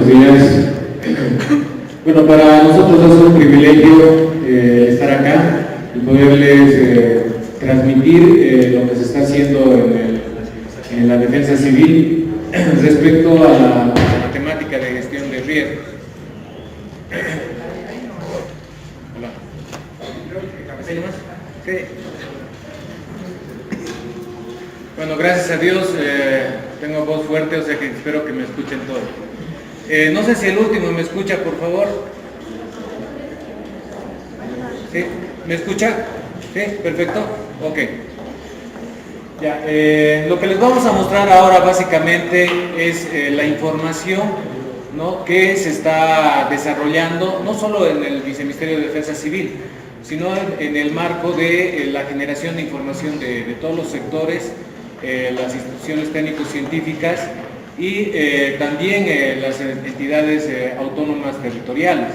buenos días. Bueno, para nosotros es un privilegio estar acá y poderles transmitir lo que se está haciendo en la defensa civil respecto a la temática de gestión de riesgos. Hola. ¿Qué? Bueno, gracias a Dios tengo voz fuerte, o sea que espero que me escuchen todos. No sé si el último me escucha, por favor. ¿Sí? ¿Me escucha? ¿Sí? Perfecto. Ok. Ya, lo que les vamos a mostrar ahora básicamente es la información, ¿no?, que se está desarrollando no solo en el Viceministerio de Defensa Civil, sino en el marco de la generación de información de todos los sectores, las instituciones técnico-científicas y también las entidades autónomas territoriales.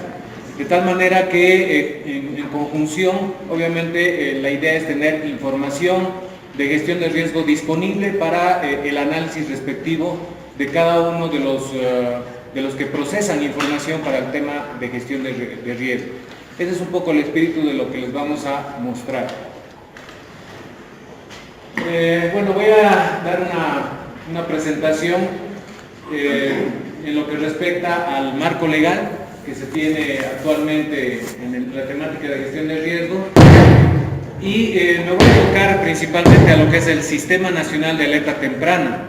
De tal manera que en conjunción, obviamente, la idea es tener información de gestión de riesgo disponible para el análisis respectivo de cada uno de los que procesan información para el tema de gestión de riesgo. Ese es un poco el espíritu de lo que les vamos a mostrar. Bueno, voy a dar una presentación en lo que respecta al marco legal que se tiene actualmente en la temática de gestión de riesgo y me voy a enfocar principalmente a lo que es el Sistema Nacional de Alerta Temprana,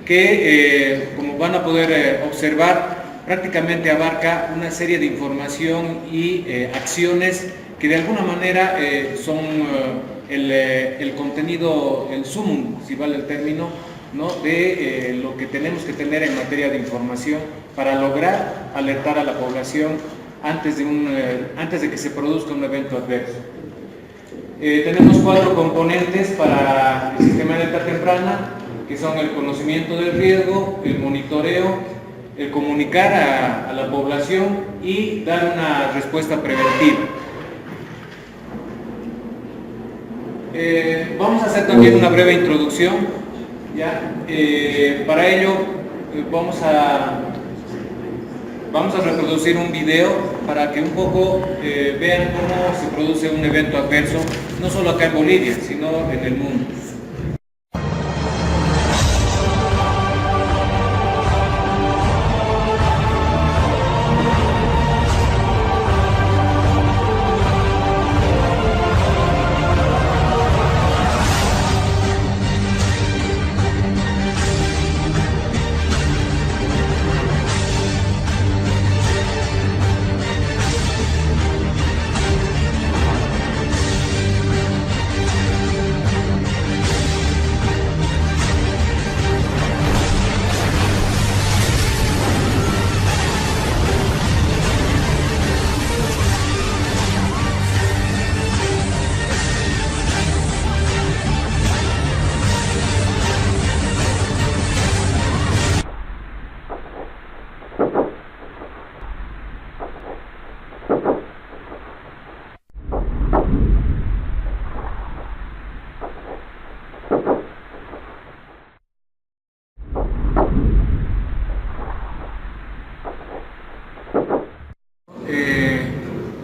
que como van a poder observar, prácticamente abarca una serie de información y acciones que de alguna manera son el contenido, el sumum, si vale el término, ¿no?, de lo que tenemos que tener en materia de información para lograr alertar a la población antes de que se produzca un evento adverso. Tenemos 4 componentes para el sistema de alerta temprana, que son el conocimiento del riesgo, el monitoreo, el comunicar a la población y dar una respuesta preventiva. Vamos a hacer también una breve introducción, ¿ya? Para ello vamos a reproducir un video para que un poco vean cómo se produce un evento adverso, no solo acá en Bolivia, sino en el mundo.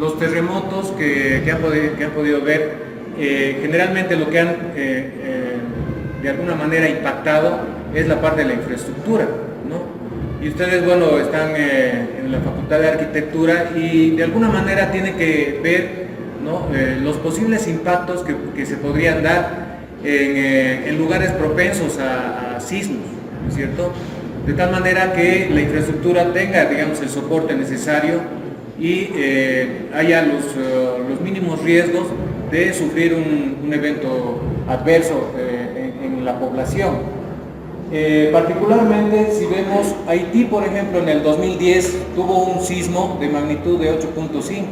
Los terremotos que han podido ver, generalmente lo que han de alguna manera impactado es la parte de la infraestructura, ¿no? Y ustedes, bueno, están en la Facultad de Arquitectura y de alguna manera tienen que ver, ¿no?, los posibles impactos que se podrían dar en lugares propensos a sismos, ¿no es cierto? De tal manera que la infraestructura tenga, digamos, el soporte necesario y haya los mínimos riesgos de sufrir un evento adverso en la población. Particularmente si vemos Haití, por ejemplo, en el 2010 tuvo un sismo de magnitud de 8.5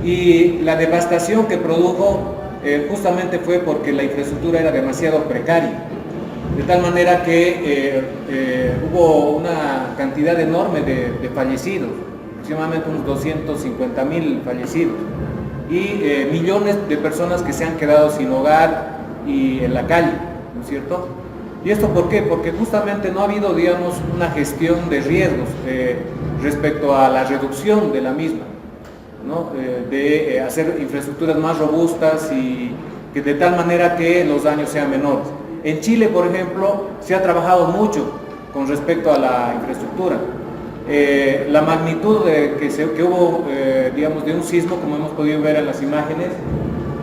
y la devastación que produjo justamente fue porque la infraestructura era demasiado precaria, de tal manera que hubo una cantidad enorme de fallecidos, aproximadamente unos 250.000 fallecidos y millones de personas que se han quedado sin hogar y en la calle, ¿no es cierto? ¿Y esto por qué? Porque justamente no ha habido, digamos, una gestión de riesgos respecto a la reducción de la misma, ¿no? De hacer infraestructuras más robustas y que de tal manera que los daños sean menores. En Chile, por ejemplo, se ha trabajado mucho con respecto a la infraestructura. La magnitud que hubo, digamos, de un sismo, como hemos podido ver en las imágenes,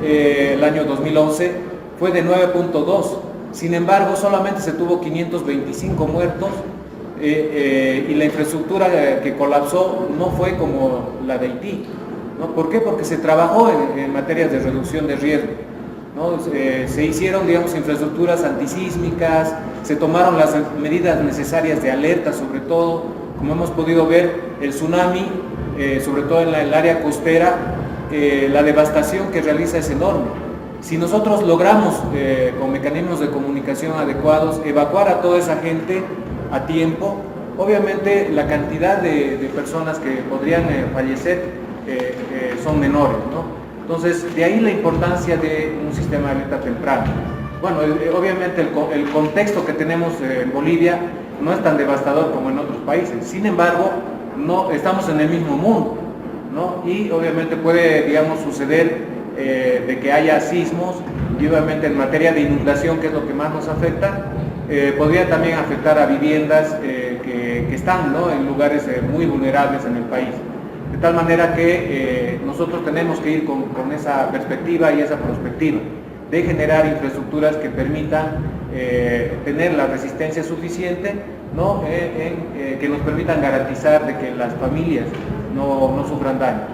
el año 2011, fue de 9.2. Sin embargo, solamente se tuvo 525 muertos y la infraestructura que colapsó no fue como la de Haití, ¿no? ¿Por qué? Porque se trabajó en materias de reducción de riesgo, ¿no? Se hicieron, digamos, infraestructuras antisísmicas, se tomaron las medidas necesarias de alerta, sobre todo, como hemos podido ver, el tsunami, sobre todo en el área costera, la devastación que realiza es enorme. Si nosotros logramos, con mecanismos de comunicación adecuados, evacuar a toda esa gente a tiempo, obviamente la cantidad de personas que podrían fallecer son menores, ¿no? Entonces, de ahí la importancia de un sistema de alerta temprana. Bueno, obviamente el contexto que tenemos en Bolivia no es tan devastador como en otros países. Sin embargo, no estamos en el mismo mundo, ¿no? Y obviamente puede, digamos, suceder de que haya sismos, y obviamente en materia de inundación, que es lo que más nos afecta, podría también afectar a viviendas que están, ¿no?, en lugares muy vulnerables en el país. De tal manera que nosotros tenemos que ir con esa perspectiva y esa perspectiva de generar infraestructuras que permitan tener la resistencia suficiente, ¿no?, que nos permitan garantizar de que las familias no sufran daño.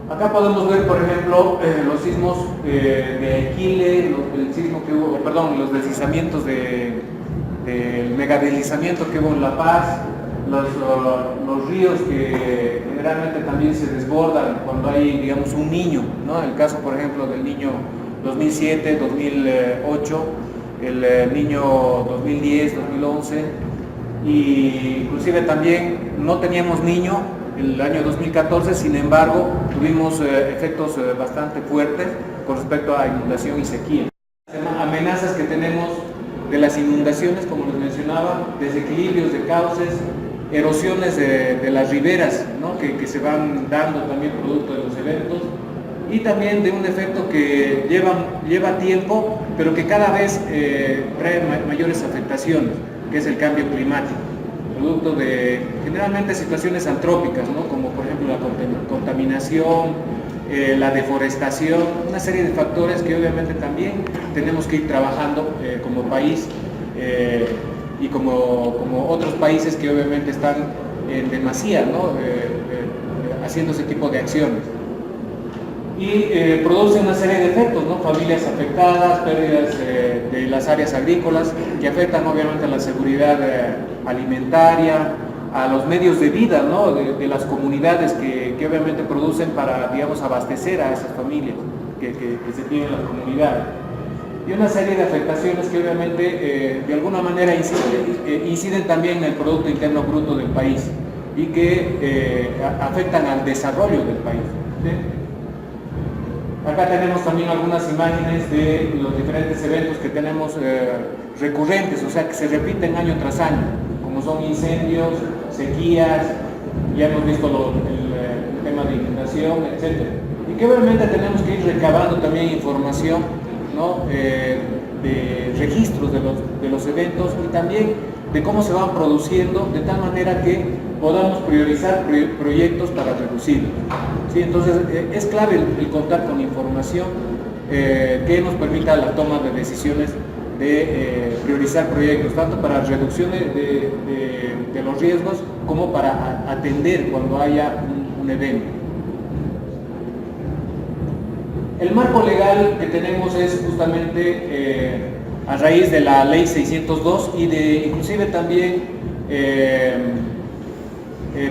Acá podemos ver, por ejemplo, los sismos de Aquile, el sismo que hubo, perdón, los deslizamientos del megadeslizamiento que hubo en La Paz, los ríos que generalmente también se desbordan cuando hay, digamos, un niño, ¿no? El caso, por ejemplo, del niño 2007, 2008, el niño 2010, 2011, y inclusive también no teníamos niño el año 2014, sin embargo, tuvimos efectos bastante fuertes con respecto a inundación y sequía. Amenazas que tenemos de las inundaciones, como les mencionaba, desequilibrios de cauces, erosiones de las riberas, ¿no?, que se van dando también producto de los eventos, y también de un efecto que lleva tiempo, pero que cada vez trae mayores afectaciones, que es el cambio climático, producto de generalmente situaciones antrópicas, ¿no?, como por ejemplo la contaminación, la deforestación, una serie de factores que obviamente también tenemos que ir trabajando como país y como otros países que obviamente están en demasía, ¿no?, haciendo ese tipo de acciones. Y produce una serie de efectos, ¿no?, familias afectadas, pérdidas de las áreas agrícolas, que afectan obviamente a la seguridad alimentaria, a los medios de vida, ¿no?, de las comunidades que obviamente producen para, digamos, abastecer a esas familias que se tienen en las comunidades. Y una serie de afectaciones que obviamente de alguna manera inciden también en el Producto Interno Bruto del país y que afectan al desarrollo del país, ¿sí? Acá tenemos también algunas imágenes de los diferentes eventos que tenemos recurrentes, o sea, que se repiten año tras año, como son incendios, sequías, ya hemos visto el tema de inundación, etc. Y que obviamente tenemos que ir recabando también información, ¿no?, de registros de los eventos y también de cómo se van produciendo, de tal manera que podamos priorizar proyectos para reducirlos, ¿sí? Entonces es clave el contar con información que nos permita la toma de decisiones de priorizar proyectos, tanto para reducción de los riesgos como para atender cuando haya un evento. El marco legal que tenemos es justamente a raíz de la ley 602 y de inclusive también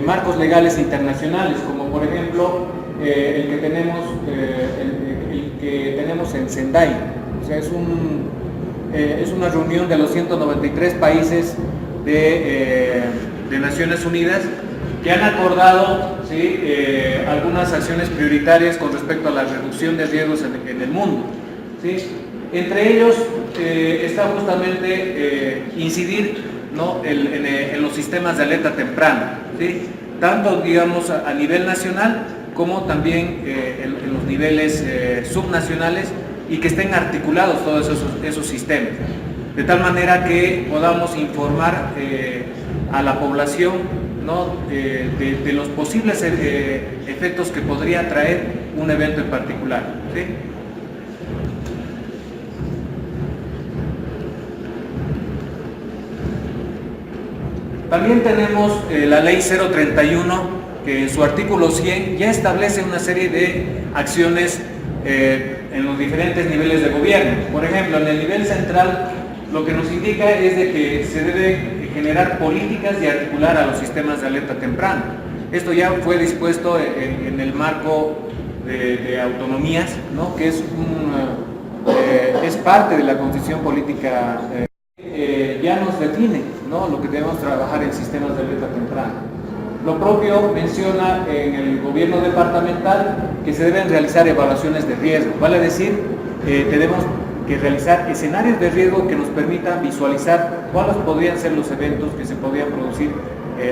marcos legales internacionales, como por ejemplo el que tenemos en Sendai. O sea, es una reunión de los 193 países de Naciones Unidas que han acordado, ¿sí?, algunas acciones prioritarias con respecto a la reducción de riesgos en el mundo, ¿sí? Entre ellos está justamente incidir, ¿no?, en los sistemas de alerta temprana, ¿sí?, tanto, digamos, a nivel nacional como también en los niveles subnacionales, y que estén articulados todos esos sistemas, de tal manera que podamos informar a la población, ¿no?, de los posibles efectos que podría traer un evento en particular, ¿sí? También tenemos la Ley 031, que en su artículo 100 ya establece una serie de acciones en los diferentes niveles de gobierno. Por ejemplo, en el nivel central, lo que nos indica es de que se debe generar políticas y articular a los sistemas de alerta temprana. Esto ya fue dispuesto en el marco de autonomías, ¿no?, que es parte de la Constitución Política. Ya nos define, ¿no?, lo que debemos trabajar en sistemas de alerta temprana. Lo propio menciona en el gobierno departamental que se deben realizar evaluaciones de riesgo, vale decir, tenemos que realizar escenarios de riesgo que nos permitan visualizar cuáles podrían ser los eventos que se podrían producir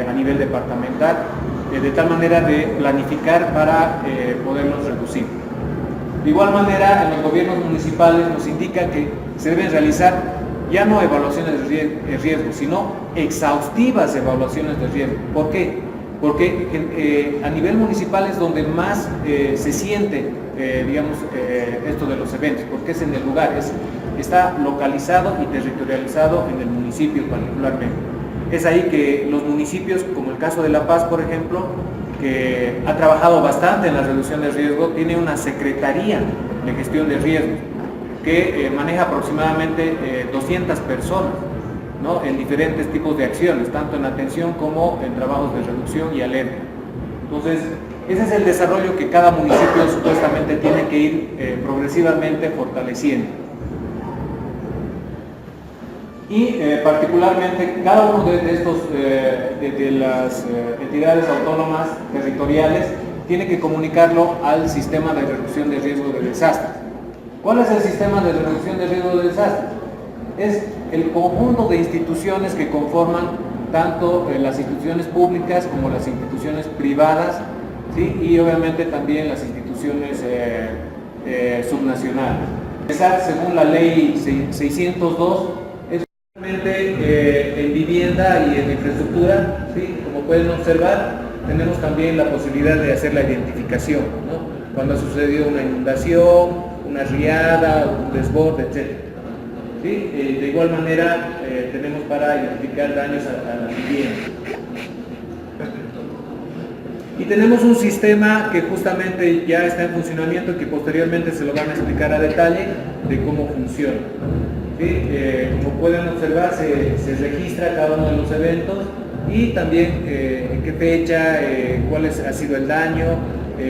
a nivel departamental, de tal manera de planificar para poderlos reducir. De igual manera, en los gobiernos municipales nos indica que se deben realizar ya no evaluaciones de riesgo, sino exhaustivas evaluaciones de riesgo. ¿Por qué? Porque a nivel municipal es donde más se siente, digamos, esto de los eventos, porque es en el lugar, está localizado y territorializado en el municipio particularmente. Es ahí que los municipios, como el caso de La Paz, por ejemplo, que ha trabajado bastante en la reducción de riesgo, tiene una secretaría de gestión de riesgos que maneja aproximadamente 200 personas, ¿no?, en diferentes tipos de acciones, tanto en atención como en trabajos de reducción y alerta. Entonces, ese es el desarrollo que cada municipio supuestamente tiene que ir progresivamente fortaleciendo. Y particularmente cada uno de estos, de las entidades autónomas territoriales, tiene que comunicarlo al sistema de reducción de riesgo de desastres. ¿Cuál es el sistema de reducción de riesgo de desastres? Es el conjunto de instituciones que conforman tanto las instituciones públicas como las instituciones privadas, ¿sí?, y obviamente también las instituciones subnacionales. Según la ley 602, es realmente en vivienda y en infraestructura, ¿sí?, como pueden observar, tenemos también la posibilidad de hacer la identificación, ¿no?, cuando ha sucedido una inundación, una riada, un desborde, etc. ¿Sí? De igual manera tenemos para identificar daños a la vivienda. Y tenemos un sistema que justamente ya está en funcionamiento, que posteriormente se lo van a explicar a detalle de cómo funciona. ¿Sí? Como pueden observar, se registra cada uno de los eventos y también en qué fecha, cuál ha sido el daño,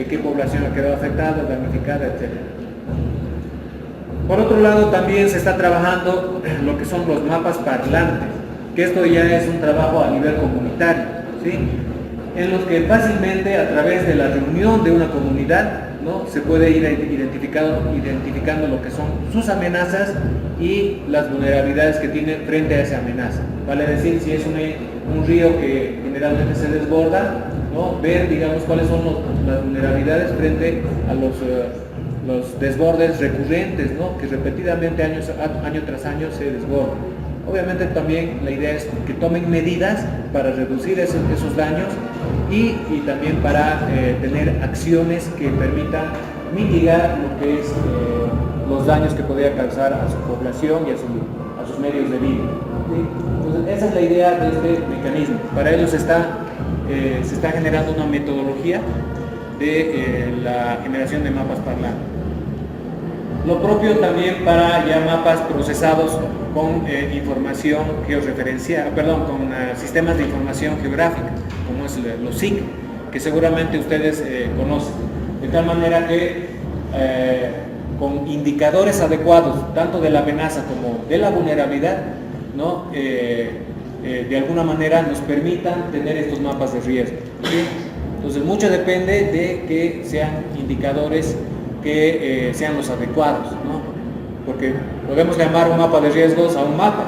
qué población ha quedado afectada, damnificada, etc. Por otro lado, también se está trabajando lo que son los mapas parlantes, que esto ya es un trabajo a nivel comunitario, ¿sí?, en los que fácilmente a través de la reunión de una comunidad, ¿no?, se puede ir identificando lo que son sus amenazas y las vulnerabilidades que tienen frente a esa amenaza. Vale decir, si es un río que generalmente se desborda, ¿no?, ver, digamos, cuáles son las vulnerabilidades frente a los desbordes recurrentes, ¿no?, que repetidamente año tras año se desbordan. Obviamente también la idea es que tomen medidas para reducir esos daños y también para tener acciones que permitan mitigar lo que es los daños que podría causar a su población y a sus medios de vida. ¿Sí? Entonces, esa es la idea de este mecanismo. Para ello se está generando una metodología de la generación de mapas parlantes. Lo propio también para ya mapas procesados con información georreferencial, con sistemas de información geográfica, como es los SIC, que seguramente ustedes conocen. De tal manera que con indicadores adecuados, tanto de la amenaza como de la vulnerabilidad, ¿no?, de alguna manera nos permitan tener estos mapas de riesgo. ¿Sí? Entonces, mucho depende de que sean indicadores que sean los adecuados, ¿no? porque podemos llamar un mapa de riesgos a un mapa,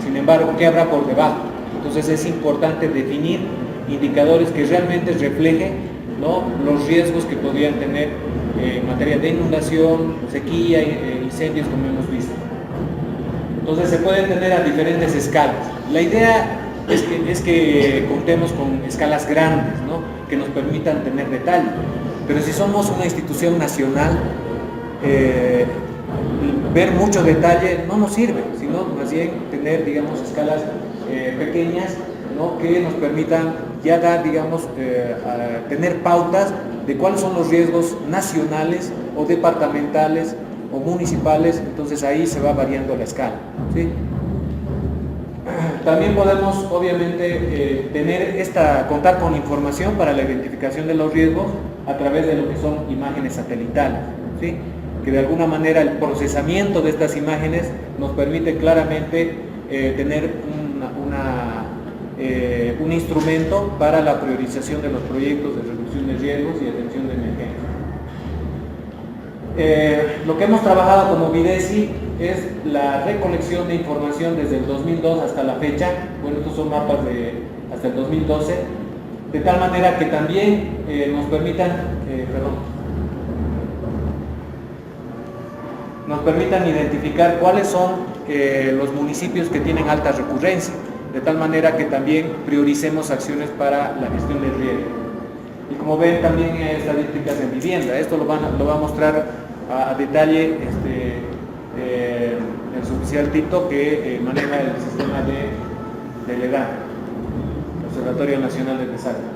sin embargo, ¿qué habrá por debajo? Entonces es importante definir indicadores que realmente reflejen, ¿no?, los riesgos que podrían tener en materia de inundación, sequía, incendios, como hemos visto. Entonces se pueden tener a diferentes escalas. La idea es que contemos con escalas grandes, ¿no?, que nos permitan tener detalle. Pero si somos una institución nacional, ver mucho detalle no nos sirve, sino más bien tener, digamos, escalas pequeñas, ¿no?, que nos permitan ya dar, digamos, tener pautas de cuáles son los riesgos nacionales o departamentales o municipales. Entonces ahí se va variando la escala, ¿sí? También podemos, obviamente, contar con información para la identificación de los riesgos a través de lo que son imágenes satelitales, ¿sí?, que de alguna manera el procesamiento de estas imágenes nos permite claramente tener un instrumento para la priorización de los proyectos de reducción de riesgos y atención de emergencia. Lo que hemos trabajado como Videsi es la recolección de información desde el 2002 hasta la fecha. Bueno, estos son mapas hasta el 2012, de tal manera que también nos permitan identificar cuáles son los municipios que tienen alta recurrencia, de tal manera que también prioricemos acciones para la gestión del riesgo. Y como ven, también hay estadísticas en vivienda. Esto lo va a mostrar a detalle el suboficial Tito, que maneja el sistema de LEDAN, Observatorio Nacional de Desastres.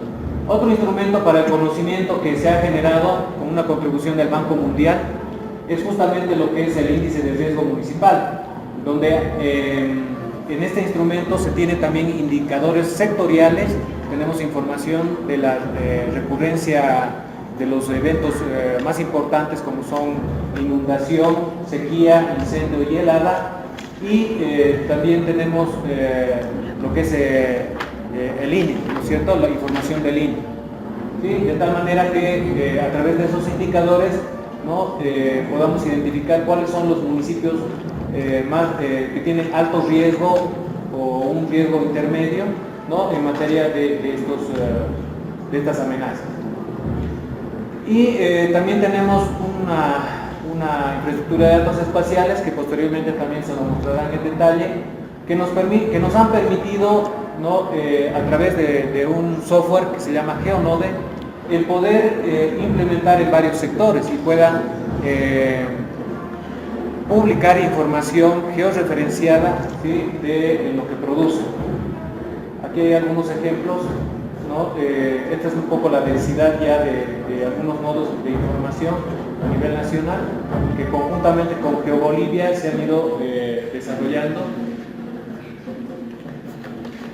Otro instrumento para el conocimiento que se ha generado con una contribución del Banco Mundial es justamente lo que es el índice de riesgo municipal, donde en este instrumento se tiene también indicadores sectoriales. Tenemos información de la recurrencia de los eventos más importantes, como son inundación, sequía, incendio y helada, y también tenemos lo que es el INE, ¿no es cierto?, la información del INE, ¿sí?, de tal manera que a través de esos indicadores, ¿no?, podamos identificar cuáles son los municipios que tienen alto riesgo o un riesgo intermedio, ¿no?, en materia de estas amenazas. Y también tenemos una infraestructura de datos espaciales que posteriormente también se nos mostrarán en detalle, que nos han permitido, ¿no?, a través de un software que se llama GeoNode, el poder implementar en varios sectores y puedan publicar información georreferenciada, ¿sí?, de lo que produce. Aquí hay algunos ejemplos, ¿no? Esta es un poco la densidad ya de algunos nodos de información a nivel nacional, que conjuntamente con GeoBolivia se han ido desarrollando.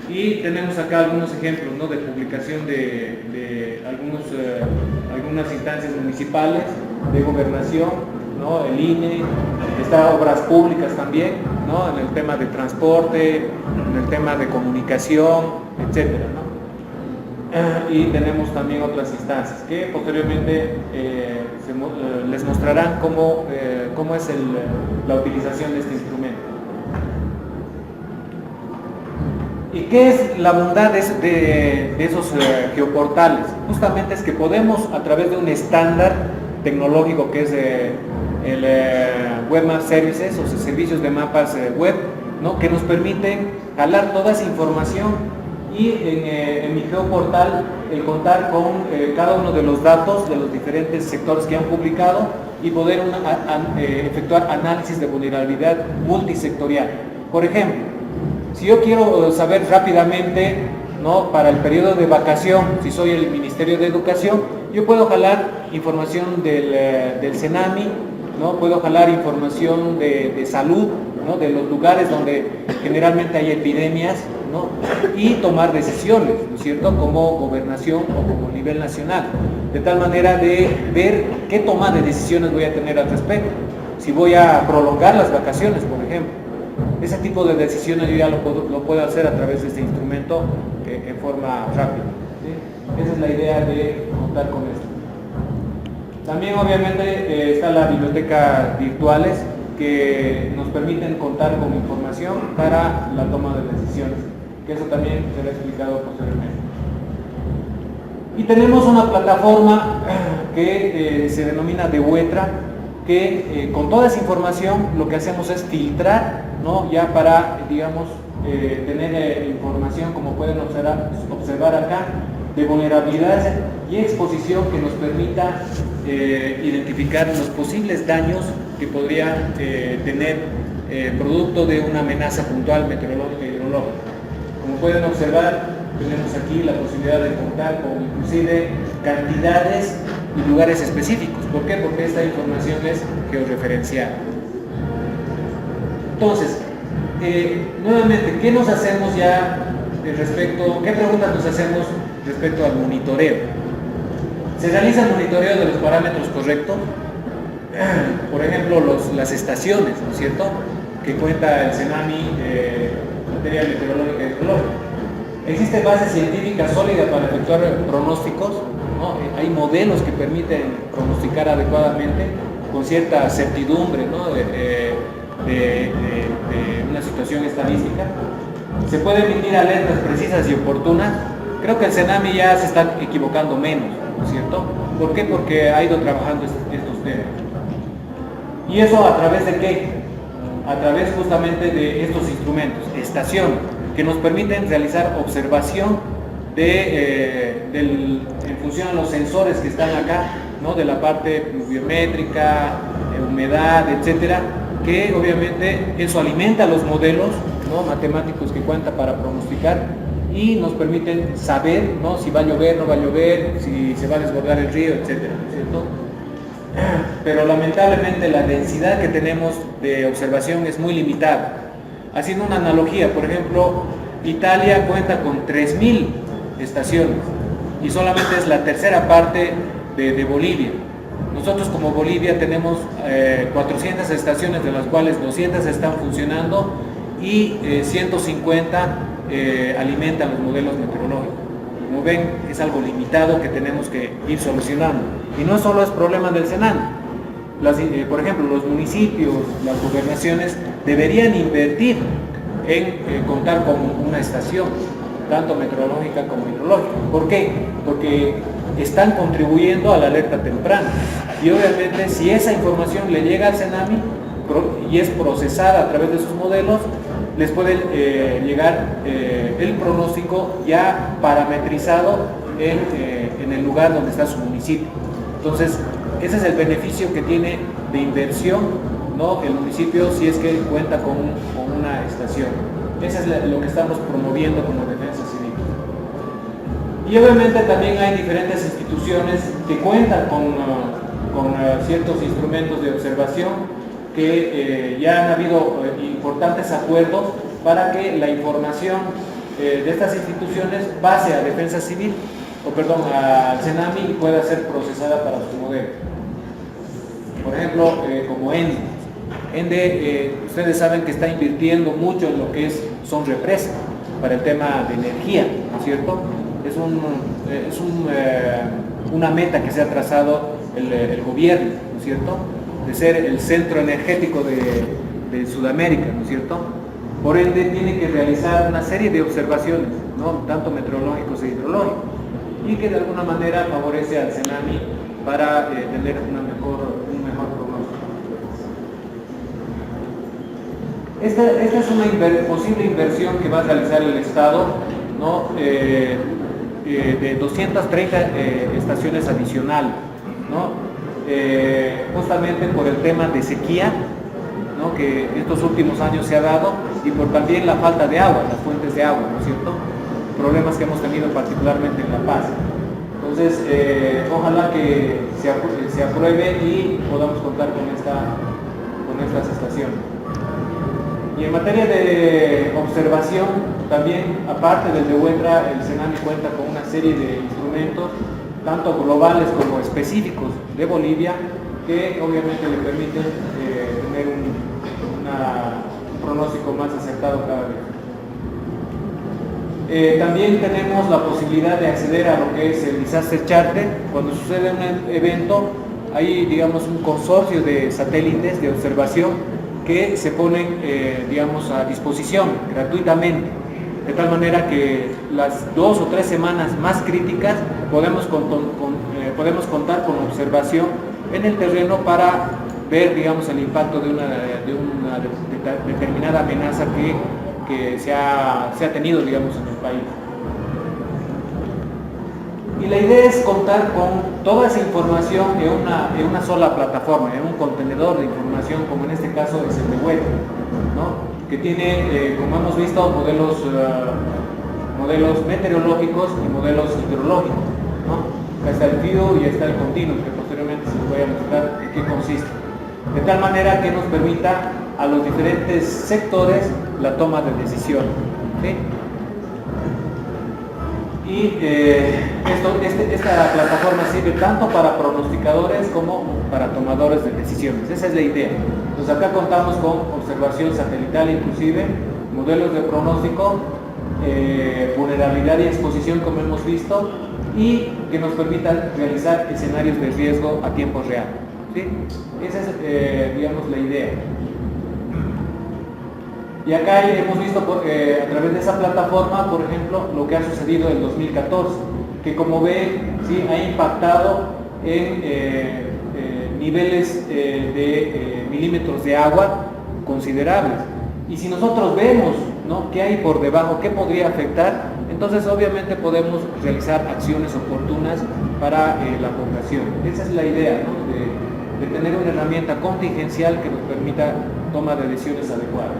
Y tenemos acá algunos ejemplos, ¿no?, de publicación de algunas instancias municipales, de gobernación, ¿no?, el INE, está obras públicas también, ¿no?, en el tema de transporte, en el tema de comunicación, etcétera, ¿no? Y tenemos también otras instancias que posteriormente les mostrarán cómo es la utilización de este instrumento. ¿Y qué es la bondad de esos geoportales? Justamente es que podemos, a través de un estándar tecnológico que es el Web Map Services, o servicios de mapas web, ¿no?, que nos permiten jalar toda esa información y en mi geoportal el contar con cada uno de los datos de los diferentes sectores que han publicado y poder efectuar análisis de vulnerabilidad multisectorial. Por ejemplo, si yo quiero saber rápidamente, ¿no?, para el periodo de vacación, si soy el Ministerio de Educación, yo puedo jalar información del CENAMI, ¿no?, puedo jalar información de salud, ¿no?, de los lugares donde generalmente hay epidemias, ¿no?, y tomar decisiones, ¿no es cierto?, como gobernación o como nivel nacional, de tal manera de ver qué toma de decisiones voy a tener al respecto. Si voy a prolongar las vacaciones, por ejemplo, ese tipo de decisiones yo ya lo puedo hacer a través de este instrumento en forma rápida, ¿sí? Esa es la idea de contar con esto. También obviamente está la biblioteca virtuales, que nos permiten contar con información para la toma de decisiones, que eso también será explicado posteriormente. Y tenemos una plataforma que se denomina Devuetra, que con toda esa información lo que hacemos es filtrar, ¿no? Ya para, digamos, tener información, como pueden observar acá, de vulnerabilidades y exposición que nos permita identificar los posibles daños que podría tener producto de una amenaza puntual meteorológica y hidrológica. Como pueden observar, tenemos aquí la posibilidad de contar con inclusive cantidades y lugares específicos. ¿Por qué? Porque esta información es georreferenciada. Entonces, nuevamente, ¿qué nos hacemos ya respecto, qué preguntas nos hacemos respecto al monitoreo? ¿Se realiza el monitoreo de los parámetros correctos? Por ejemplo, las estaciones, ¿no es cierto?, que cuenta el CENAMI en materia meteorológica y hidrológica. ¿Existe base científica sólida para efectuar pronósticos? ¿No? Hay modelos que permiten pronosticar adecuadamente con cierta certidumbre, ¿no?, de una situación estadística. ¿Se pueden emitir alertas precisas y oportunas? Creo que el CENAMI ya se está equivocando menos, ¿no es cierto? ¿Por qué? Porque ha ido trabajando estos temas. ¿Y eso a través de qué? A través justamente de estos instrumentos, estación, que nos permiten realizar observación en función a los sensores que están acá, ¿no?, de la parte biométrica, humedad, etcétera, que obviamente eso alimenta los modelos, ¿no?, matemáticos que cuenta para pronosticar y nos permiten saber, ¿no?, si va a llover, no va a llover, si se va a desbordar el río, etcétera, ¿cierto? Pero lamentablemente la densidad que tenemos de observación es muy limitada. Haciendo una analogía, por ejemplo, Italia cuenta con 3.000 estaciones y solamente es la tercera parte de Bolivia. Nosotros como Bolivia tenemos 400 estaciones, de las cuales 200 están funcionando y 150 alimentan los modelos meteorológicos. Como ven, es algo limitado que tenemos que ir solucionando. Y no solo es problema del CENAMI. Por ejemplo, los municipios, las gobernaciones deberían invertir en contar con una estación, tanto meteorológica como hidrológica. ¿Por qué? Porque están contribuyendo a la alerta temprana. Y obviamente, si esa información le llega al CENAMI y es procesada a través de sus modelos, les puede llegar el pronóstico ya parametrizado en el lugar donde está su municipio. Entonces, ese es el beneficio que tiene de inversión, ¿no?, el municipio, si es que cuenta con una estación. Eso es lo que estamos promoviendo como Defensa Civil. Y obviamente también hay diferentes instituciones que cuentan con ciertos instrumentos de observación, que ya han habido importantes acuerdos para que la información de estas instituciones pase a Defensa Civil, al CENAMI, y pueda ser procesada para su modelo. Por ejemplo, como ENDE. ENDE, ustedes saben que está invirtiendo mucho en lo que son represas para el tema de energía, ¿no es cierto? Es una meta que se ha trazado el gobierno, ¿no es cierto?, de ser el centro energético de Sudamérica, ¿no es cierto? Por ende, tiene que realizar una serie de observaciones, ¿no?, tanto meteorológicos e hidrológicos, y que de alguna manera favorece al CENAMI para tener un mejor pronóstico. Esta es una posible inversión que va a realizar el Estado, ¿no?, de 230 estaciones adicionales, ¿no?, justamente por el tema de sequía, ¿no?, que estos últimos años se ha dado, y por también la falta de agua, las fuentes de agua, ¿no es cierto?, problemas que hemos tenido particularmente en La Paz. Entonces, ojalá que se apruebe y podamos contar con estas estaciones. Y en materia de observación, también, aparte del Devuetra, el CENAMI cuenta con una serie de instrumentos, tanto globales como específicos de Bolivia, que obviamente le permiten tener un pronóstico más acertado cada vez. También tenemos la posibilidad de acceder a lo que es el Disaster Charter. Cuando sucede un evento, hay, digamos, un consorcio de satélites de observación que se ponen, digamos, a disposición gratuitamente, de tal manera que las 2 o 3 semanas más críticas podemos contar con observación en el terreno para ver, digamos, el impacto de una determinada amenaza que se ha tenido, digamos, en el país. Y la idea es contar con toda esa información en una sola plataforma, en un contenedor de información, como en este caso es el de web, ¿no? Que tiene, como hemos visto, modelos meteorológicos y modelos hidrológicos, ¿no? Acá está el FIO y está el continuo, que posteriormente se les voy a mostrar en qué consiste. De tal manera que nos permita a los diferentes sectores la toma de decisión, ¿sí? Y esta plataforma sirve tanto para pronosticadores como para tomadores de decisiones. Esa es la idea. Entonces acá contamos con observación satelital inclusive, modelos de pronóstico, vulnerabilidad y exposición como hemos visto, y que nos permita realizar escenarios de riesgo a tiempo real, ¿sí? Esa es, digamos, la idea. Y acá hemos visto a través de esa plataforma, por ejemplo, lo que ha sucedido en 2014, que como ven, ¿sí?, ha impactado en niveles de milímetros de agua considerables. Y si nosotros vemos, ¿no?, qué hay por debajo, qué podría afectar, entonces obviamente podemos realizar acciones oportunas para la población. Esa es la idea, ¿no?, de tener una herramienta contingencial que nos permita toma de decisiones adecuadas.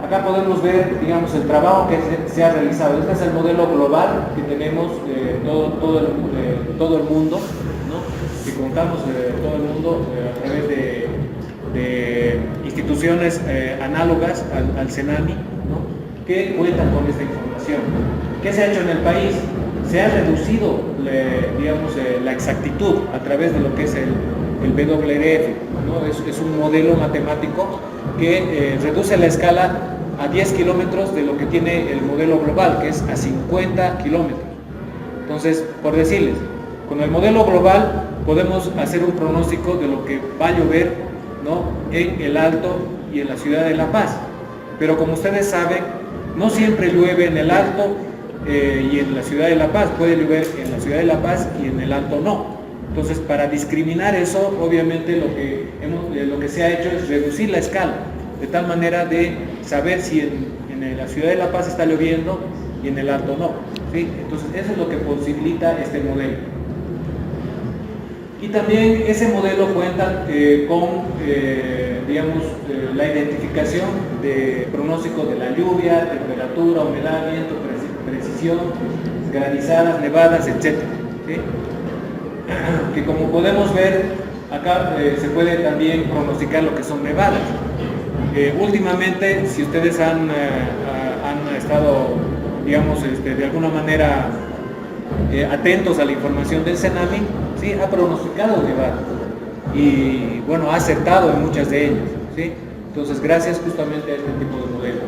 Acá podemos ver, digamos, el trabajo que se ha realizado. Este es el modelo global que tenemos de todo el mundo, ¿no?, que contamos todo el mundo a través de instituciones análogas al CENAMI, ¿no?, que cuentan con esta información. ¿Qué se ha hecho en el país? Se ha reducido, digamos, la exactitud a través de lo que es el WRF, ¿no? Es un modelo matemático que reduce la escala a 10 kilómetros de lo que tiene el modelo global, que es a 50 kilómetros. Entonces, por decirles, con el modelo global podemos hacer un pronóstico de lo que va a llover, ¿no?, en el Alto y en la ciudad de La Paz. Pero como ustedes saben, no siempre llueve en el Alto y en la ciudad de La Paz. Puede llover en la ciudad de La Paz y en el Alto no. Entonces, para discriminar eso, obviamente lo que se ha hecho es reducir la escala, de tal manera de saber si en la ciudad de La Paz está lloviendo y en el Alto no, ¿sí? Entonces, eso es lo que posibilita este modelo. Y también ese modelo cuenta con, digamos, la identificación de pronóstico de la lluvia, temperatura, humedad, viento, precisión, granizadas, nevadas, etc., ¿sí? Que como podemos ver, acá se puede también pronosticar lo que son nevadas. Últimamente, si ustedes han estado, digamos, de alguna manera atentos a la información del CENAMI, ¿sí?, ha pronosticado nevadas y, bueno, ha acertado en muchas de ellas, ¿sí? Entonces, gracias justamente a este tipo de modelos.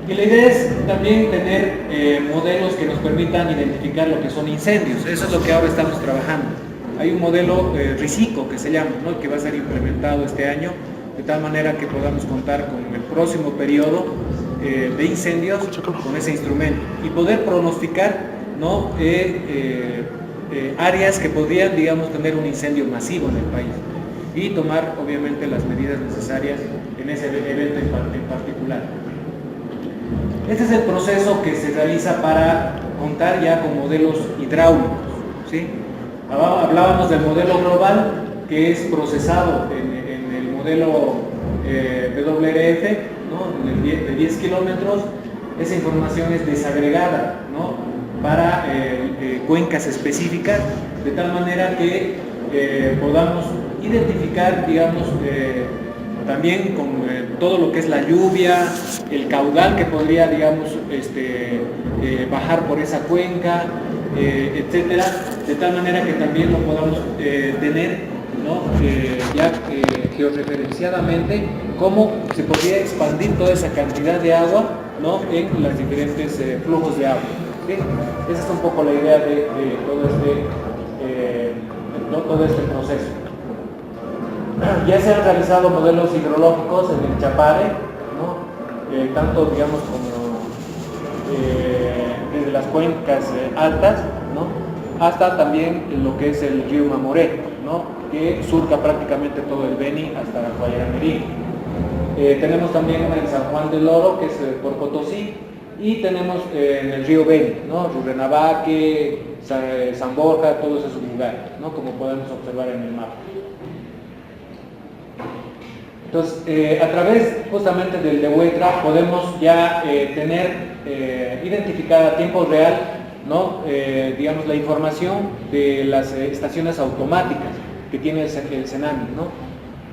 Y la idea es también tener modelos que nos permitan identificar lo que son incendios. Eso es lo que ahora estamos trabajando. Hay un modelo RISICO que se llama, ¿no?, que va a ser implementado este año, de tal manera que podamos contar con el próximo periodo de incendios con ese instrumento y poder pronosticar, ¿no?, áreas que podrían, digamos, tener un incendio masivo en el país y tomar obviamente las medidas necesarias en ese evento en particular. Este es el proceso que se realiza para contar ya con modelos hidráulicos, ¿sí? Hablábamos del modelo global, que es procesado en el modelo WRF, ¿no?, de 10 kilómetros. Esa información es desagregada, ¿no?, para cuencas específicas, de tal manera que podamos identificar, digamos, también con todo lo que es la lluvia, el caudal que podría, digamos, bajar por esa cuenca, etcétera, de tal manera que también lo podamos tener, ¿no?, ya georreferenciadamente, cómo se podría expandir toda esa cantidad de agua, ¿no?, en los diferentes flujos de agua, ¿sí? Esa es un poco la idea de todo este proceso. Ya se han realizado modelos hidrológicos en el Chapare, ¿no? Tanto digamos como desde las cuencas altas, ¿no? Hasta también lo que es el río Mamoré, ¿no? Que surca prácticamente todo el Beni hasta Guayaramerí. Tenemos también una en San Juan del Oro, que es por Potosí, y tenemos en el río Beni, ¿no? Rurrenabaque, San Borja, todos esos lugares, ¿no? Como podemos observar en el mapa. Entonces, a través justamente del DeWeTra podemos ya tener identificada a tiempo real, ¿no? Digamos, la información de las estaciones automáticas que tiene el CENAMI, ¿no?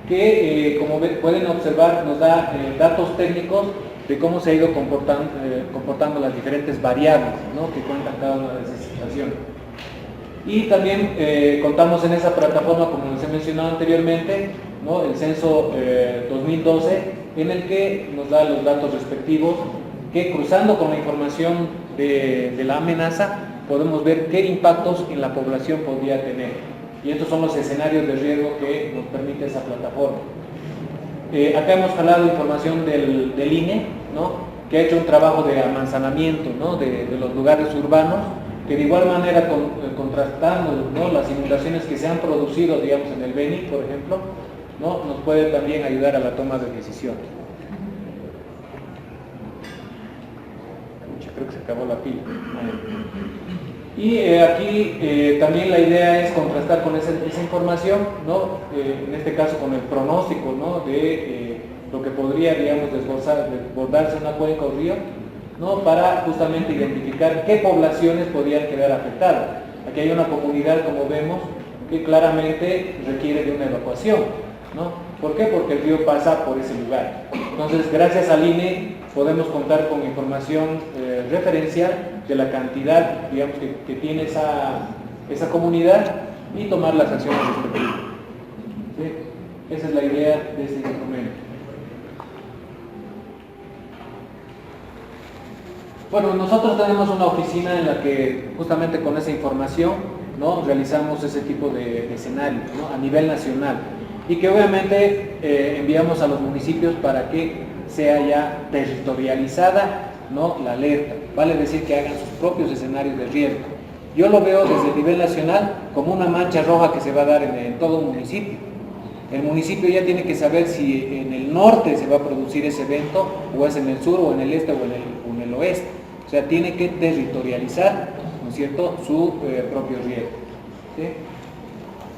Que como pueden observar nos da datos técnicos de cómo se ha ido comportando las diferentes variables, ¿no? Que cuentan cada una de esas estaciones. Y también contamos en esa plataforma, como les he mencionado anteriormente, ¿no? El censo 2012, en el que nos da los datos respectivos, que cruzando con la información de la amenaza podemos ver qué impactos en la población podría tener. Y estos son los escenarios de riesgo que nos permite esa plataforma. Acá hemos jalado información del INE, ¿no? Que ha hecho un trabajo de amanzanamiento, ¿no? de los lugares urbanos, que de igual manera contrastando, ¿no? Las inundaciones que se han producido, digamos, en el Beni, por ejemplo, ¿no? Nos puede también ayudar a la toma de decisiones. Creo que se acabó la pila. Y aquí también la idea es contrastar con esa información, ¿no? En este caso con el pronóstico, ¿no? De lo que podría, digamos, desbordarse una cuenca o río, ¿no? Para justamente identificar qué poblaciones podrían quedar afectadas. Aquí hay una comunidad, como vemos, que claramente requiere de una evacuación, ¿no? ¿Por qué? Porque el río pasa por ese lugar. Entonces, gracias al INE podemos contar con información referencial de la cantidad, digamos, que tiene esa comunidad y tomar las acciones respectivas. ¿Sí? Esa es la idea de este instrumento. Bueno, nosotros tenemos una oficina en la que justamente con esa información, ¿no? Realizamos ese tipo de escenarios, ¿no? A nivel nacional, y que obviamente enviamos a los municipios para que sea ya territorializada, ¿no? La alerta, vale decir que hagan sus propios escenarios de riesgo. Yo lo veo desde el nivel nacional como una mancha roja que se va a dar en todo un municipio. El municipio ya tiene que saber si en el norte se va a producir ese evento, o es en el sur, o en el este, o en el oeste. O sea, tiene que territorializar, ¿no es cierto?, su propio riesgo. ¿Sí?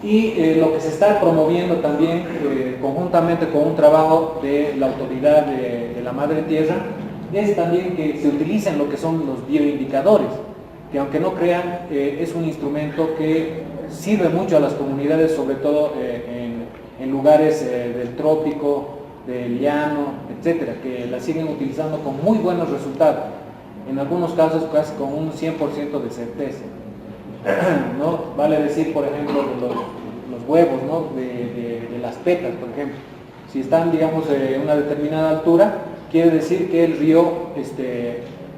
Y lo que se está promoviendo también conjuntamente con un trabajo de la autoridad de la Madre Tierra es también que se utilicen lo que son los bioindicadores, que aunque no crean es un instrumento que sirve mucho a las comunidades, sobre todo en lugares del trópico, del llano, etcétera, que la siguen utilizando con muy buenos resultados, en algunos casos casi con un 100% de certeza. ¿No? Vale decir, por ejemplo, los huevos, ¿no? de las petas, por ejemplo. Si están, digamos, en una determinada altura, quiere decir que el río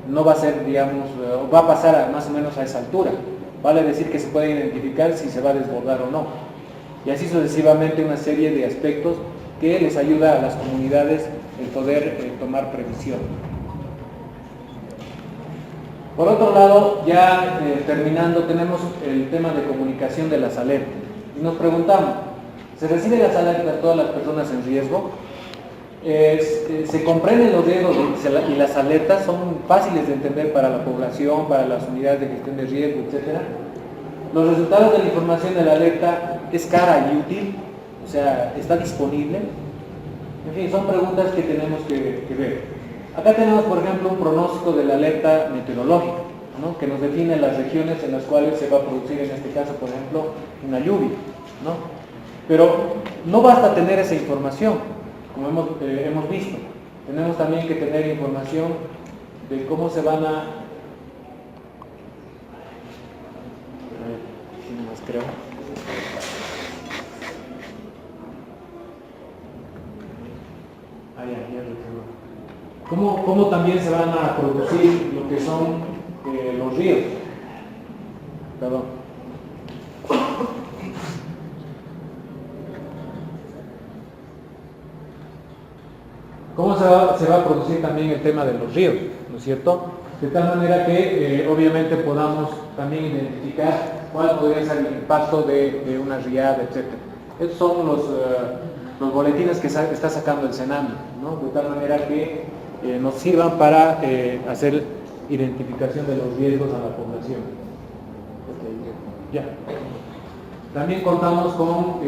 no va a ser, digamos, va a pasar más o menos a esa altura. Vale decir que se puede identificar si se va a desbordar o no. Y así sucesivamente una serie de aspectos que les ayuda a las comunidades el poder tomar previsión. Por otro lado, ya terminando, tenemos el tema de comunicación de las alertas. Y nos preguntamos, ¿se reciben las alertas a todas las personas en riesgo? ¿Se comprenden los riesgos y las alertas son fáciles de entender para la población, para las unidades de gestión de riesgo, etcétera? ¿Los resultados de la información de la alerta es cara y útil? O sea, ¿está disponible? En fin, son preguntas que tenemos que ver. Acá tenemos, por ejemplo, un pronóstico de la alerta meteorológica, ¿no? Que nos define las regiones en las cuales se va a producir, en este caso, por ejemplo, una lluvia, ¿no? Pero no basta tener esa información, como hemos visto. Tenemos también que tener información de cómo se van a... creo. ¿Cómo también se van a producir lo que son los ríos? Perdón. se va a producir también el tema de los ríos, ¿no es cierto? De tal manera que obviamente podamos también identificar cuál podría ser el impacto de una riada, etc. Estos son los boletines que está sacando el Senami, ¿no? De tal manera que nos sirvan para hacer identificación de los riesgos a la población. Ya. También contamos con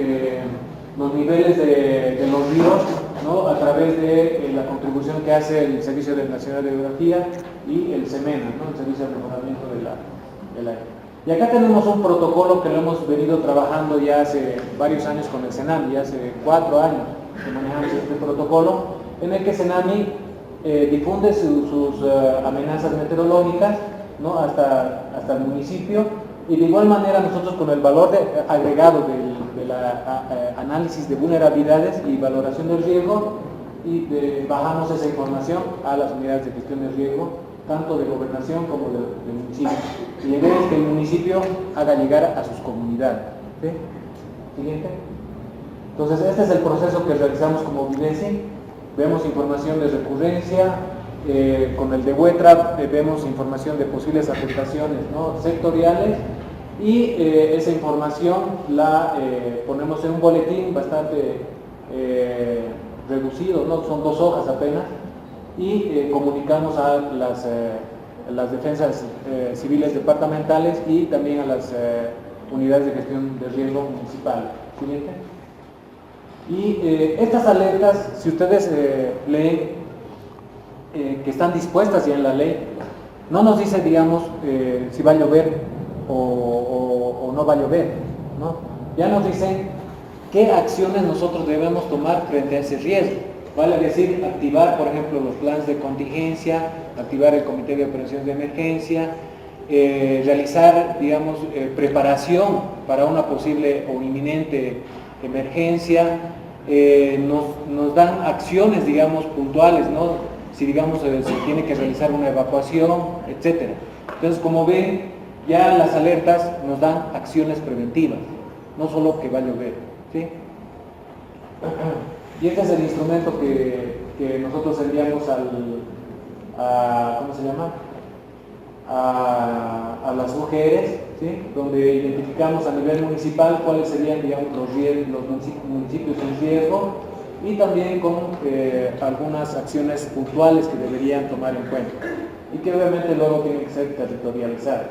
los niveles de los ríos, ¿no? A través de la contribución que hace el Servicio Nacional de Geografía y el SEMENA, ¿no? El Servicio de Mejoramiento del Aire. Y acá tenemos un protocolo que lo hemos venido trabajando ya hace varios años con el Senami, ya hace 4 años que manejamos este protocolo, en el que Senami difunde sus amenazas meteorológicas, ¿no? hasta el municipio, y de igual manera nosotros con el valor agregado de la análisis de vulnerabilidades y valoración del riesgo, y bajamos esa información a las unidades de gestión de riesgo, tanto de gobernación como de municipio. Y la idea es que el municipio haga llegar a sus comunidades. ¿Sí? Siguiente. Entonces este es el proceso que realizamos como Videsi. Vemos información de recurrencia, con el de WETRA vemos información de posibles afectaciones, ¿no? sectoriales, y esa información la ponemos en un boletín bastante reducido, ¿no? Son 2 hojas apenas, y comunicamos a las defensas civiles departamentales y también a las unidades de gestión de riesgo municipal. Siguiente. Y estas alertas, si ustedes leen, que están dispuestas ya en la ley, no nos dice, digamos, si va a llover o no va a llover, ¿no? Ya nos dicen qué acciones nosotros debemos tomar frente a ese riesgo. Vale decir, activar, por ejemplo, los planes de contingencia, activar el comité de operaciones de emergencia, realizar, digamos, preparación para una posible o inminente emergencia. Nos dan acciones, digamos, puntuales, ¿no? Si, digamos, se tiene que realizar una evacuación, etc. Entonces, como ven, ya las alertas nos dan acciones preventivas, no solo que va a llover, ¿sí? Y este es el instrumento que nosotros enviamos ¿cómo se llama? A las UGRs, ¿sí? Donde identificamos a nivel municipal cuáles serían, digamos, los municipios en riesgo, y también con algunas acciones puntuales que deberían tomar en cuenta y que obviamente luego tienen que ser territorializadas.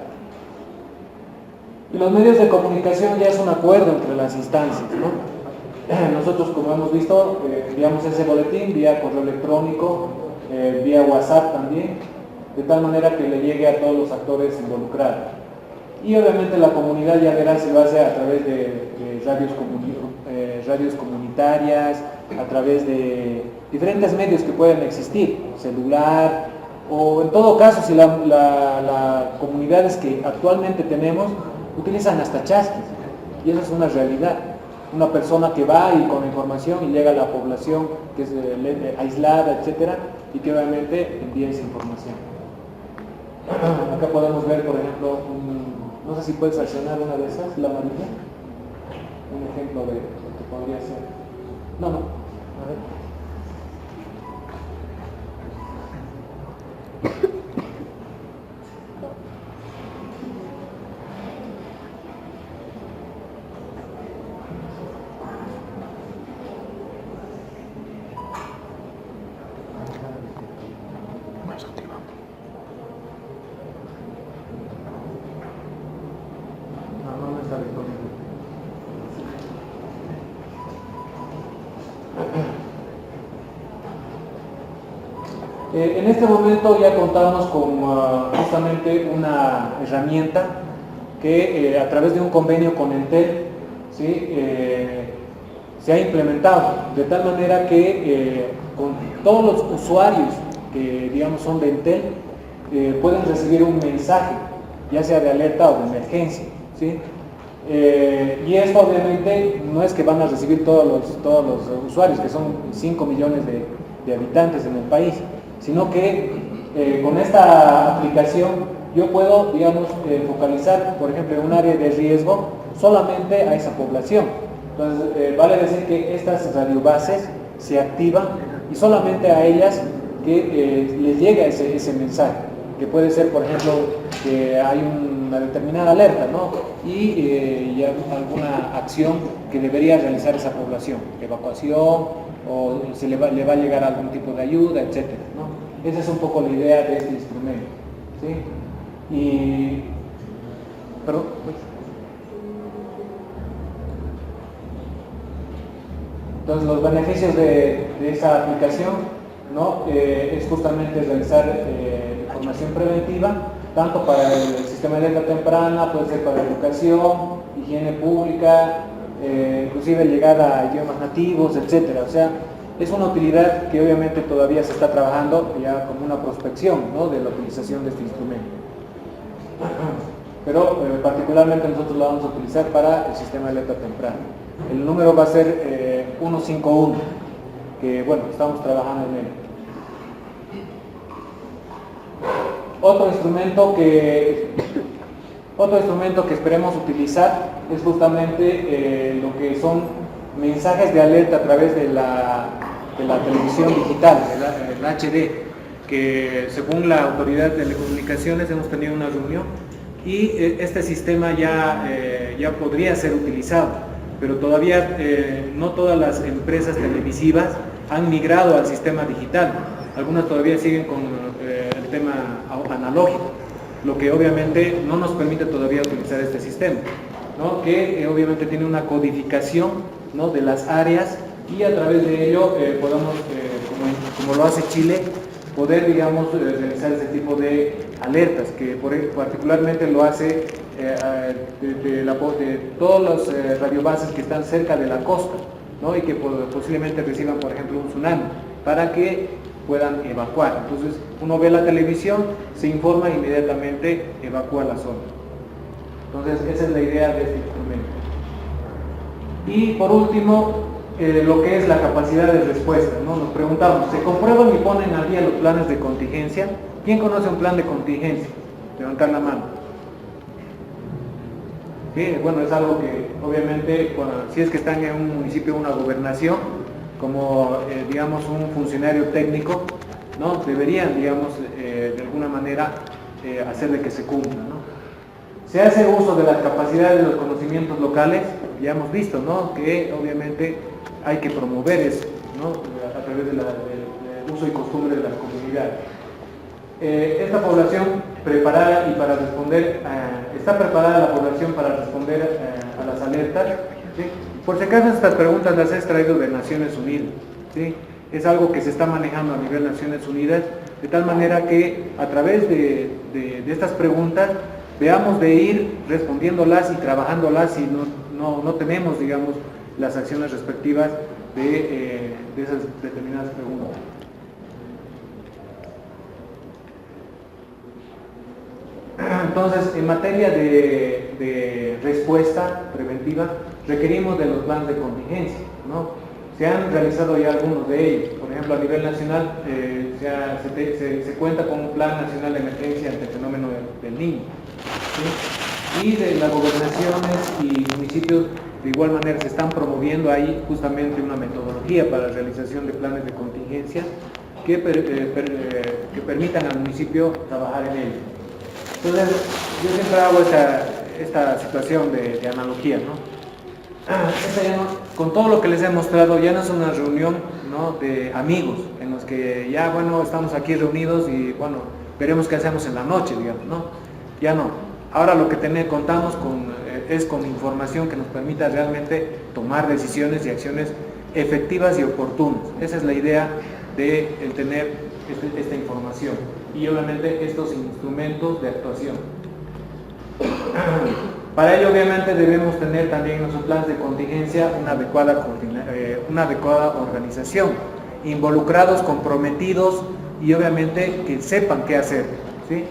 Y los medios de comunicación ya es un acuerdo entre las instancias, ¿no? Nosotros, como hemos visto, enviamos ese boletín vía correo electrónico, vía WhatsApp también, de tal manera que le llegue a todos los actores involucrados. Y obviamente la comunidad ya verá si lo hace a través de radios comunitarias, a través de diferentes medios que pueden existir, celular, o en todo caso, si las comunidades que actualmente tenemos utilizan hasta chasquis, y eso es una realidad. Una persona que va y con información y llega a la población que es aislada, etcétera, y que obviamente envía esa información. Acá podemos ver, por ejemplo, no sé si puedes accionar una de esas, la amarilla, un ejemplo de lo que podría ser. No, a ver. En este momento ya contamos con justamente una herramienta que a través de un convenio con Entel, ¿sí? Se ha implementado de tal manera que con todos los usuarios que, digamos, son de Entel pueden recibir un mensaje, ya sea de alerta o de emergencia, ¿sí? Y esto obviamente no es que van a recibir todos los usuarios, que son 5 millones de habitantes en el país, sino que con esta aplicación yo puedo, digamos, focalizar, por ejemplo, en un área de riesgo solamente a esa población. Entonces, vale decir que estas radiobases se activan y solamente a ellas que les llega ese mensaje, que puede ser, por ejemplo, que hay una determinada alerta, ¿no? Y alguna acción que debería realizar esa población, evacuación, o le va a llegar algún tipo de ayuda, etcétera, ¿no? Esa es un poco la idea de este instrumento, ¿sí? Pero, pues, entonces los beneficios de esa aplicación, ¿no? Es justamente realizar información preventiva, tanto para el sistema de alerta temprana, puede ser para educación, higiene pública, inclusive llegar a idiomas nativos, etcétera. O sea, es una utilidad que obviamente todavía se está trabajando ya como una prospección, ¿no? De la utilización de este instrumento. Pero particularmente nosotros lo vamos a utilizar para el sistema de alerta temprana. El número va a ser 151, que bueno, estamos trabajando en él. Otro instrumento que esperemos utilizar es justamente lo que son mensajes de alerta a través de la televisión digital, el HD, que según la Autoridad de Telecomunicaciones hemos tenido una reunión y este sistema ya podría ser utilizado, pero todavía no todas las empresas televisivas han migrado al sistema digital. Algunas todavía siguen con el tema analógico, lo que obviamente no nos permite todavía utilizar este sistema, ¿no? Que obviamente tiene una codificación, ¿no? De las áreas y a través de ello podamos, como lo hace Chile, poder, digamos, realizar ese tipo de alertas, que particularmente lo hace de todos los radiobases que están cerca de la costa, ¿no? Y que posiblemente reciban, por ejemplo, un tsunami, para que puedan evacuar. Entonces, uno ve la televisión, se informa e inmediatamente evacúa la zona. Entonces, esa es la idea de este instrumento. Y por último, lo que es la capacidad de respuesta, ¿no? Nos preguntamos, ¿se comprueban y ponen al día los planes de contingencia? ¿Quién conoce un plan de contingencia? Levantar la mano. Sí, bueno, es algo que obviamente, si es que están en un municipio o una gobernación, como digamos un funcionario técnico, ¿no? Deberían, digamos, de alguna manera hacer de que se cumpla, ¿no? Se hace uso de las capacidades de los conocimientos locales, ya hemos visto, ¿no? Que obviamente hay que promover eso, ¿no? A través del uso y costumbre de las comunidades. Esta población preparada y para responder, está preparada la población para responder a las alertas, ¿sí? Por si acaso estas preguntas las he extraído de Naciones Unidas, ¿sí? Es algo que se está manejando a nivel Naciones Unidas, de tal manera que a través de estas preguntas veamos de ir respondiéndolas y trabajándolas si no tenemos, digamos, las acciones respectivas de esas determinadas preguntas. Entonces, en materia de respuesta preventiva, requerimos de los planes de contingencia, ¿no? Se han realizado ya algunos de ellos. Por ejemplo, a nivel nacional se cuenta con un plan nacional de emergencia ante el fenómeno del Niño, ¿sí? Y de las gobernaciones y municipios de igual manera se están promoviendo ahí justamente una metodología para la realización de planes de contingencia que permitan al municipio trabajar en ello. Entonces, yo siempre hago esta situación de analogía, ¿no? Con todo lo que les he mostrado, ya no es una reunión, ¿no? De amigos, en los que ya, bueno, estamos aquí reunidos y, bueno, veremos qué hacemos en la noche, digamos, ¿no? Ya no. Ahora lo que contamos es con información que nos permita realmente tomar decisiones y acciones efectivas y oportunas. Esa es la idea de tener esta información y obviamente estos instrumentos de actuación. Para ello obviamente debemos tener también en nuestros planes de contingencia una adecuada organización, involucrados, comprometidos y obviamente que sepan qué hacer, ¿sí?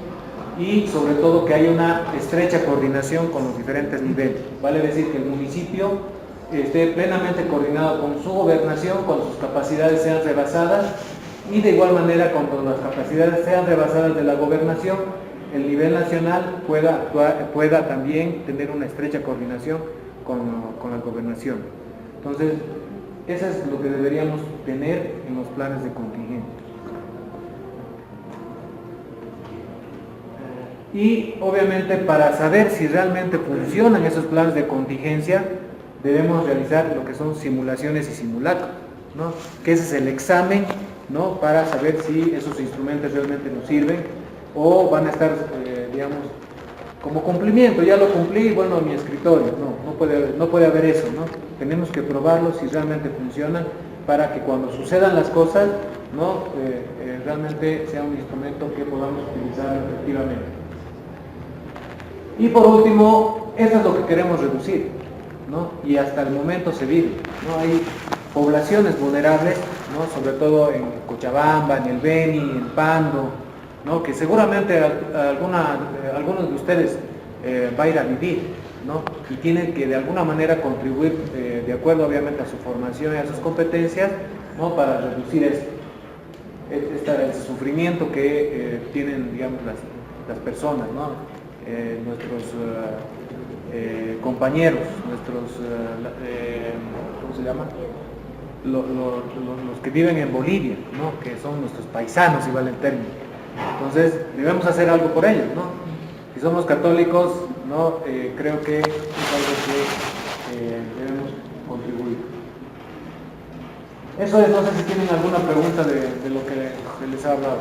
Y sobre todo que haya una estrecha coordinación con los diferentes niveles. Vale decir que el municipio esté plenamente coordinado con su gobernación, cuando sus capacidades sean rebasadas, y de igual manera cuando las capacidades sean rebasadas de la gobernación, el nivel nacional pueda también tener una estrecha coordinación con la gobernación. Entonces, eso es lo que deberíamos tener en los planes de contingencia. Y obviamente para saber si realmente funcionan esos planes de contingencia, debemos realizar lo que son simulaciones y simulacros, ¿no? Que ese es el examen, ¿no? Para saber si esos instrumentos realmente nos sirven o van a estar, digamos, como cumplimiento. Ya lo cumplí, bueno, en mi escritorio. No puede haber eso, ¿no? Tenemos que probarlo si realmente funcionan para que cuando sucedan las cosas, ¿no? Realmente sea un instrumento que podamos utilizar efectivamente. Y por último, eso es lo que queremos reducir, ¿no? Y hasta el momento se vive, ¿no? Hay poblaciones vulnerables, ¿no? Sobre todo en Cochabamba, en el Beni, en Pando, ¿no? Que seguramente algunos de ustedes va a ir a vivir, ¿no? Y tienen que de alguna manera contribuir, de acuerdo obviamente a su formación y a sus competencias, ¿no? Para reducir el sufrimiento que tienen, digamos, las personas, ¿no? Nuestros compañeros, nuestros, ¿cómo se llama? Los que viven en Bolivia, ¿no? Que son nuestros paisanos, si vale el término. Entonces, debemos hacer algo por ellos, ¿no? Si somos católicos, ¿no? Creo que es algo que debemos contribuir. Eso es, no sé si tienen alguna pregunta de lo que les ha hablado.